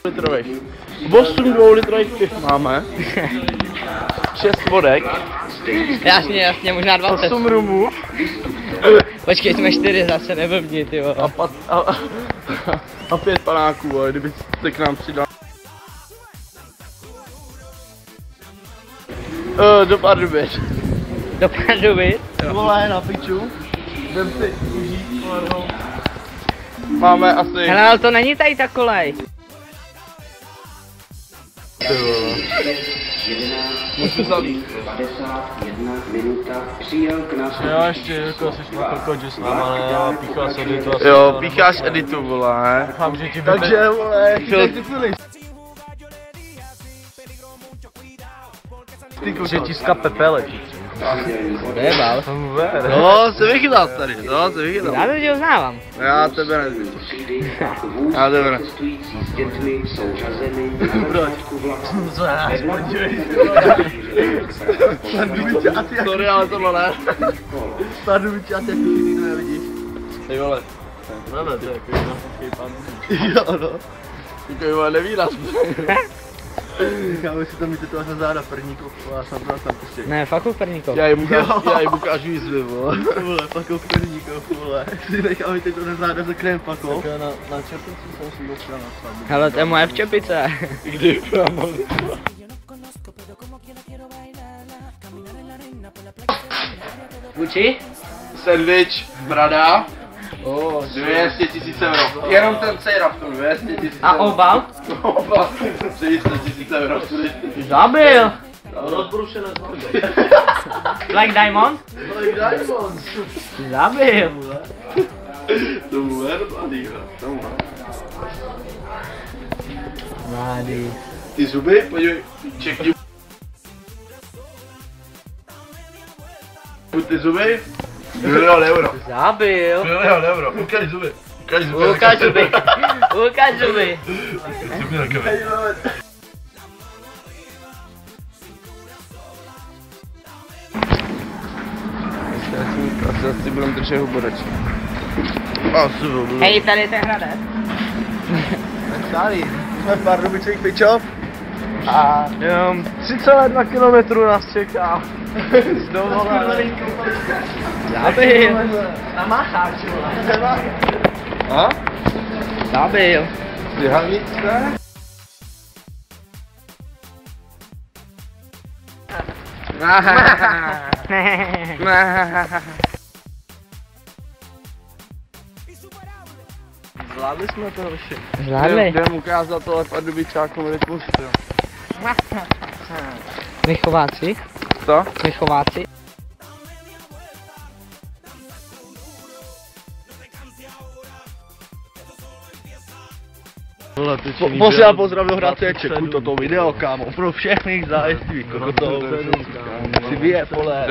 Litrových. 8 dvoulitrových piv máme. 6 vodek. Jasně, možná 20. 8 rumů. Počkej, jsme 4 zase, neblbni, ty vole. A 5 panáků, ale kdybyste k nám přidal. Do Pardubic. Do Pardubic? Vole, na piču. Vem si užít, máme asi... Hele, ale to není tady ta kolej. Můžu zavít. 51 minuta přijel k nás. Já ještě jako jsi šlo že s náma ne, a pícháš editu. Jo, pícháš editu, vole. Doufám, že ti Takže, vole, že ti skape pele. Nebal. no, se vychytal tady, no, se vychytal. Já to tě uznávám. Já tebe nezvím. Já tebe ne. S dětmi jsou řazeny. Co já Sorry, ale tohle ne. Pardubičák jak nikdo nevidíš. Ty vole. Ne, to je jako jedna pan. Jo, no. Takový vole nevýraz. Říkáme si tam mít to na záda perníku, já jsem tam prostě. Ne, fakt u perníkov. Já jim ukážu jízdy, vole. Vole, pakou perníkov, vole. Si necháme teď to na záda za krém pakou. Tak na čepici jsem si dostal na svabu. Hele, to je moje včepice. Kdy právo. Gucci? Sandwich, brada. 200 000 euro. Jenom ten Ceiraptor, 200 000 euro. A obal? Obal 300 000 euro. Zabil! Rozbrušené zhody. Like Diamond? Like Diamond. Zabil! To bude mladý, Mladý. Ty zuby, podívej, čekni. Ty zuby, 1 000 000 euro. Zabil! 1 000 000 euro. Ukaž zuby. Ukaž zuby. Ukaž zuby. Ukaž zuby. Zuby na kebe. Asi budeme držet huborečky. Asi budu. Hej, tady je ten hradec. Tak tady, jsme v Pardubicích pičov. A jenom 3,1 kilometru nás čeká. Z dovolené. Zabil! Namácháš, vole. A? Zabil! Děhanice? Zvládli jsme to už. Zvládli? Jdem ukázat tohle Pardubičákům rytmus, jo. Vychováci? Co? Vychováci? Posílám pozdrav do Hradce Čeku toto video, kámo, pro všechny zájezdí kokotov. Si vyjet, vole.